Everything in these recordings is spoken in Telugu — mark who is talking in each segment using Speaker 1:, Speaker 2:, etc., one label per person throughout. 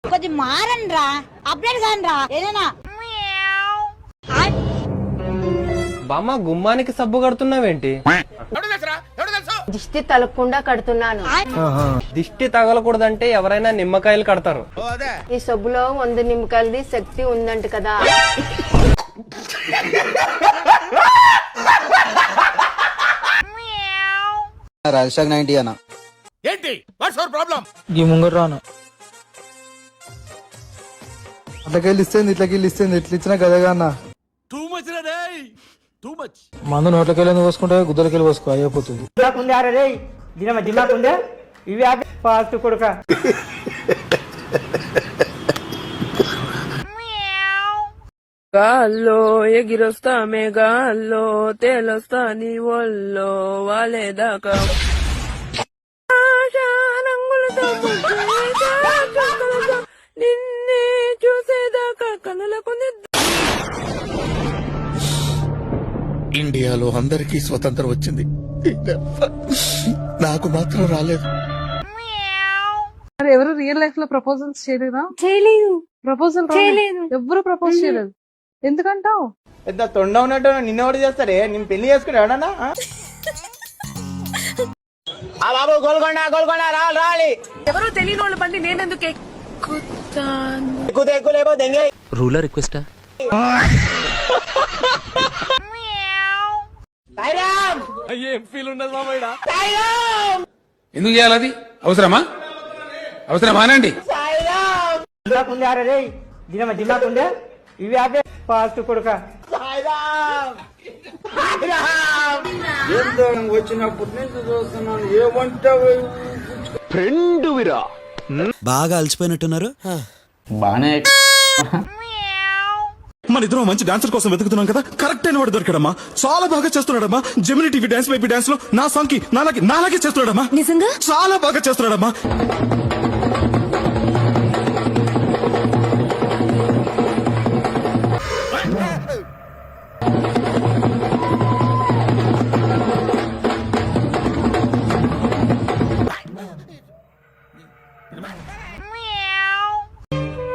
Speaker 1: కొంచెం మారండి రా, అప్డేట్ కాని రా ఏదైనా.
Speaker 2: బామ్మ గుమ్మానికి సబ్బు కడుతున్నావేంటి?
Speaker 3: దిష్టి తలకుండా కడుతున్నాను.
Speaker 2: దిష్టి తగలకూడదంటే ఎవరైనా నిమ్మకాయలు కడతారు.
Speaker 3: ఈ సబ్బులో 100 నిమ్మకాయలది శక్తి ఉందంట కదా.
Speaker 4: రాజశేఖర్ 90 అన్న
Speaker 5: ఏంటి వాట్స్ అవర్ ప్రాబ్లం?
Speaker 6: ఈ ముంగరు రాను
Speaker 4: అట్లకెళ్ళి ఇస్తుంది ఇట్లకెళ్ళి ఇస్తుంది ఇట్లా ఇచ్చిన గదగా అన్న.
Speaker 5: టూ మచ్ రే టూ మచ్.
Speaker 6: మందు నోట్లకెళ్ళి పోసుకుంటే గుద్దలకెళ్ళి పోసుకో అయిపోతుంది.
Speaker 7: గాల్లో ఎగిరొస్తా మేఘాల్లో తేలొస్తా నీ ఒళ్ళో వాలేదాకా ఆశా రంగులతో ముగ్గులేదా నిన్నే చూసేదాకా కనులకు
Speaker 5: ఇండియాలో అందరికీ స్వతంత్రం వచ్చింది, నాకు మాత్రం రాలేదు.
Speaker 8: ఎవరు రియల్ లైఫ్ లో ప్రపోజల్స్ చేయలేదా?
Speaker 3: చేయలేదు.
Speaker 8: ప్రపోజల్
Speaker 3: చేయలేదు.
Speaker 8: ఎవరు ప్రపోజ్ చేయలేదు. ఎందుకంటావు?
Speaker 9: పెద్ద తొండ ఉన్నట్టు నిన్నోడు చేస్తాడే, నేను పెళ్లి చేసుకున్నాడన్నా. బాబు గోల్కొండ గోల్కొండ రావాలి.
Speaker 7: ఎవరో తెలియని వాళ్ళ బండి నేనెందుకు ఎక్కుతాను?
Speaker 9: ఎక్కులేబో దెంగే
Speaker 2: రూలర్ రిక్వెస్టా?
Speaker 5: ఏం ఫీల్ ఉండదు మామయ్య.
Speaker 10: ఎందుకు చేయాలి? అది అవసరమా? అవసరమానండి.
Speaker 9: ఇవి ఆపే ఫాస్ట్ కొడుక వచ్చినప్పటి నుంచి చూస్తున్నాను. ఏమంటావు?
Speaker 5: ఫ్రెండ్ విరా
Speaker 4: బాగా అలసిపోయినట్టున్నారు.
Speaker 9: బానే
Speaker 5: మన ఇద్దరం మంచి డాన్సర్ కోసం వెతుకుతున్నాం కదా, కరెక్ట్ అయిన వాడు దొరికాడమ్మా. చాలా బాగా చేస్తున్నాడమ్మా. Gemini TV dance baby dance లో నా సాంగ్ కి నాలాగే చేస్తున్నాడమ్మా.
Speaker 3: నిజంగా
Speaker 5: చాలా బాగా చేస్తున్నాడమ్మా.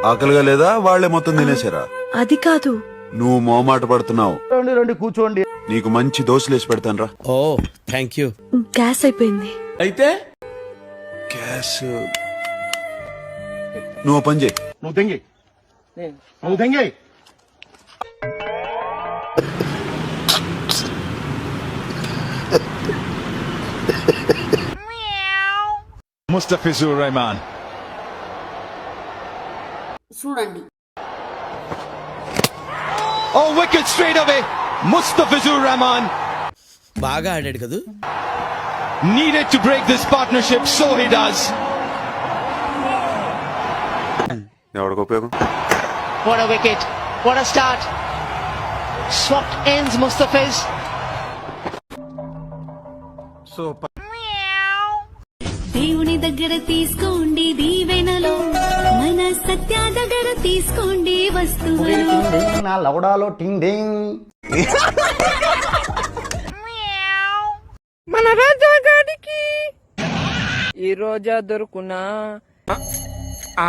Speaker 11: ఆకలిగా లేదా? వాళ్లే మొత్తం తినేసారా?
Speaker 7: అది కాదు,
Speaker 11: నువ్వు మోమాట పడుతున్నావు.
Speaker 9: రెండు కూర్చోండి,
Speaker 11: నీకు మంచి దోశలేసి పెడతాను రా.
Speaker 5: ఓ థ్యాంక్ యూ.
Speaker 7: గ్యాస్ అయిపోయింది.
Speaker 5: అయితే
Speaker 11: గ్యాస్ నువ్వు పని చేయి.
Speaker 5: నువ్వు దెంగే ముస్తఫిజుర్ రెహమాన్
Speaker 1: చూడండి.
Speaker 5: ఓ వికెట్ స్ట్రైట్ అవే. ముస్తఫిజుర్ రెహమాన్
Speaker 10: బాగా ఆడాడు కదా.
Speaker 5: needed to break this partnership, so he does.
Speaker 11: ఎవరికి ఉపయోగం?
Speaker 9: What a wicket, what a start. Swapped ends Mustafiz.
Speaker 1: దేవుని దగ్గర తీసుకోండి దీవెనలో, మన సత్య దగ్గర తీసుకోండి వస్తువులు.
Speaker 9: నా లవడాలో టింగ్ డింగ్.
Speaker 7: మన రాజాగాడికి ఈ రోజా దొరుకునా?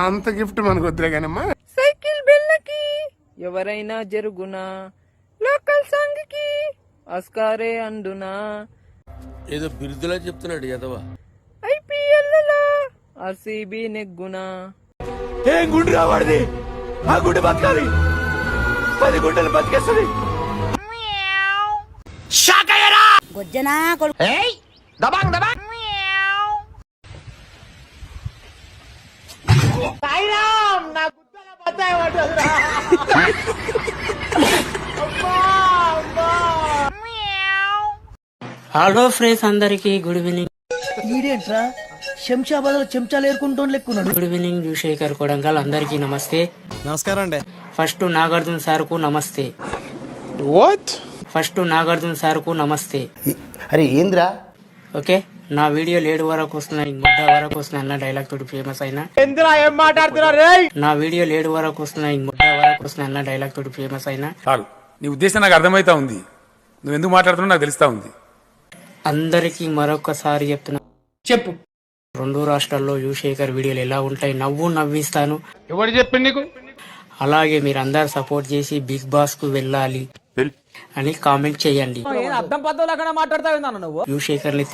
Speaker 5: అంత గిఫ్ట్ మనకు వద్దులే కానమ్మా.
Speaker 7: సైకిల్ బెల్లకి ఎవరైనా జరుగునా? లోకల్ సాంగ్ కి ఆస్కారే అందునా?
Speaker 10: ఏదో బిరుదులా చెప్తున్నాడు ఎదవా.
Speaker 7: ఐపీఎల్ లో ఆర్సీబీ నెగ్గునా?
Speaker 5: ఏం గుండు రావాడిది? ఆ గుండె బతకాలి, 10 గుండెలు బతికేస్తుంది.
Speaker 1: గొజ్జనా కొడుకు.
Speaker 9: దబాంగ్ దబాంగ్. సాయిరామ్, నా గుద్దల బత్తాయి పడ్డదిరా.
Speaker 6: హలో ఫ్రెండ్స్, అందరికి గుడ్ ఈవినింగ్.
Speaker 9: ఈడేంట్రా శంషాబాద్ లో చెంచాలు ఏరుకుంటూ లెక్కున్నాడు.
Speaker 6: గుడ్ ఈవినింగ్ శేఖర్ కొడంగల్, అందరికి నమస్తే.
Speaker 4: నమస్కారం అండి.
Speaker 6: ఫస్ట్ నాగార్జున సార్ కు నమస్తే.
Speaker 5: వాట్?
Speaker 6: ఫస్ట్ నాగార్జున సార్ కు నమస్తే.
Speaker 9: అరే ఏంద్రా?
Speaker 6: ఓకే, నా వీడియో 7 వరకు వస్తున్నాయి, ముద్ద వరకు వస్తున్నాయి అన్న డైలాగ్ తోటి ఫేమస్ అయినా.
Speaker 9: ఏంద్రా ఏం మాట్లాడుతున్నారు రే?
Speaker 6: నా వీడియో 7 వరకు వస్తున్నాయి, ముద్ద వరకు వస్తున్నాయి అన్న డైలాగ్ తోటి ఫేమస్ అయినా.
Speaker 10: చాలు, నీ ఉద్దేశం నాకు అర్థమైతా ఉంది. నువ్వు ఎందుకు మాట్లాడుతున్నావు నాకు తెలుస్తా ఉంది.
Speaker 6: అందరికి మరొకసారి చెప్తున్నా, చెప్పు రెండు రాష్ట్రాల్లో యువశేఖర్ వీడియోలు ఎలా ఉంటాయి నవ్విస్తాను.
Speaker 10: ఎవరు చెప్పింది నీకు?
Speaker 6: అలాగే మీరు అందరు సపోర్ట్ చేసి బిగ్ బాస్ కు వెళ్ళాలి అని కామెంట్ చేయండి. యువశేఖర్ ని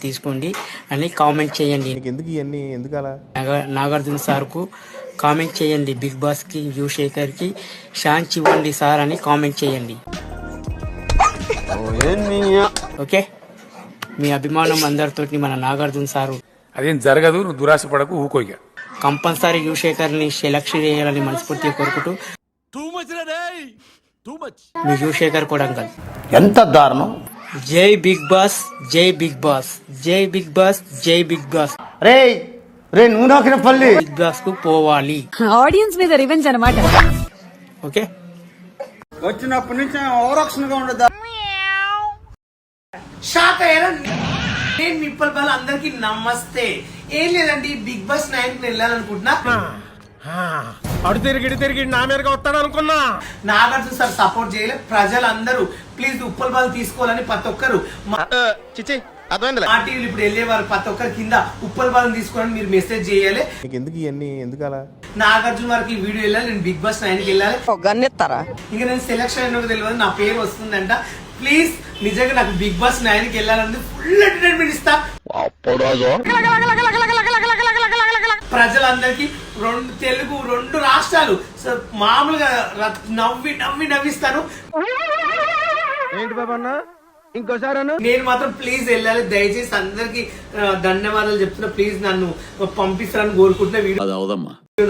Speaker 6: తీసుకోండి అని కామెంట్ చేయండి. నాగార్జున సార్ కు కామెంట్ చేయండి. బిగ్ బాస్ కి యువశేఖర్ కి ఛాన్స్ ఇవ్వండి సార్ అని కామెంట్ చేయండి. ఓకే, మీ అభిమానం అందరితోటి మన నాగార్జున సారు
Speaker 10: అదేం జరగదు, నువ్వు దురాశ పడకు, ఊకోయిగా.
Speaker 6: కంపల్సరీ యువశేఖర్ ని సెలక్షన్ చేయాలని మనస్ఫూర్తిగా కోరుకుంటూ మీ యువశేఖర్ కూడా అంకల్.
Speaker 9: ఎంత దారుణం.
Speaker 6: జై బిగ్ బాస్, జై బిగ్ బాస్, జై బిగ్ బాస్, జై బిగ్ బాస్.
Speaker 9: రే నువ్వు నాకిన పల్లి
Speaker 6: బిగ్ బాస్ కు పోవాలి.
Speaker 1: ఆడియన్స్ మీద రివెంజ్ అన్నమాట.
Speaker 6: ఓకే,
Speaker 9: వచ్చినప్పటి నుంచి ఓవరాక్షన్ గా ఉండదు. షాక్ అయ్యారా? నేను మీ పిల్లలు అందరికి నమస్తే. ఏం లేదండి, బిగ్ బాస్ 9 కి వెళ్ళాలనుకుంటున్నా.
Speaker 10: అడు తిరిగి నా మీదగా వస్తాడు అనుకున్నా.
Speaker 9: నాగార్జున సార్ సపోర్ట్ చేయలే. ప్రజలందరూ ప్లీజ్ ఉప్పల్ బాల్ తీసుకోవాలని ప్రతి ఒక్కరు మా టీవీలు ఇప్పుడు వెళ్ళేవారు ప్రతి ఒక్కరి కింద ఉప్పల్ బాల్ తీసుకోవాలని మీరు మెసేజ్ చేయాలి. నాగార్జున వారికి ఈ వీడియో వెళ్ళాలి, నేను బిగ్ బాస్ 9 కి వెళ్ళాలి. ఇంకా నేను సెలక్షన్ అయినా తెలియదు, నా పేరు వస్తుందంట. ప్లీజ్ నిజంగా నాకు బిగ్ బాస్ 9 కి వెళ్ళాలని ఫుల్ ఎంటర్టైన్మెంట్ ఇస్తా. ప్రజలందరికీ తెలుగు 2 రాష్ట్రాలు మామూలుగా నవ్విస్తాను.
Speaker 10: ఏంటి బాబా ఇంకోసారి
Speaker 9: నేను మాత్రం ప్లీజ్ వెళ్ళాలి. దయచేసి అందరికి ధన్యవాదాలు చెప్తున్నా. ప్లీజ్ నన్ను పంపిస్తారని కోరుకుంటున్నా. వీడియో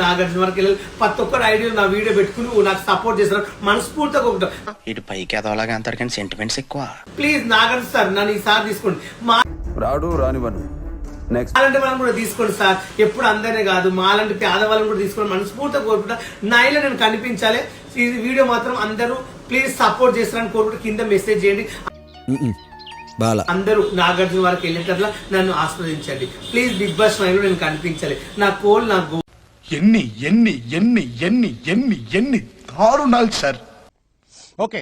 Speaker 9: నాగార్జున వరకు వెళ్ళాలి. ప్రతి ఒక్కరు ఐడియా నా వీడియో పెట్టుకుని నాకు సపోర్ట్ చేస్తారు మనస్ఫూర్తిగా ఒకటి.
Speaker 6: ఇటు పైకి ఎదవలాగా అంటారు కానీ సెంటిమెంట్స్ ఎక్కువ.
Speaker 9: ప్లీజ్ నాగార్జున సార్ నన్ను ఈసారి తీసుకోండి.
Speaker 11: రానివ్వను.
Speaker 9: మాలాంటి వాళ్ళని కూడా తీసుకోండి సార్. ఎప్పుడు అందరినీ కాదు, మాలాంటి పేదవాళ్ళని కూడా తీసుకోండి. మనస్ఫూర్తిగా కోరుకుంటా. నైలో నేను కనిపించాలి. ఈ వీడియో మాత్రం అందరూ ప్లీజ్ సపోర్ట్ చేస్తారని కోరుకుంటూ కింద మెసేజ్ చేయండి. అందరూ నాగార్జున వారికి వెళ్ళేటట్లా నన్ను ఆస్వాదించండి. ప్లీజ్ బిగ్ బాస్ 9 లో నేను కనిపించాలి. నా కోల్ నా గోల్.
Speaker 5: ఎన్ని దారుణాలు సార్. ఓకే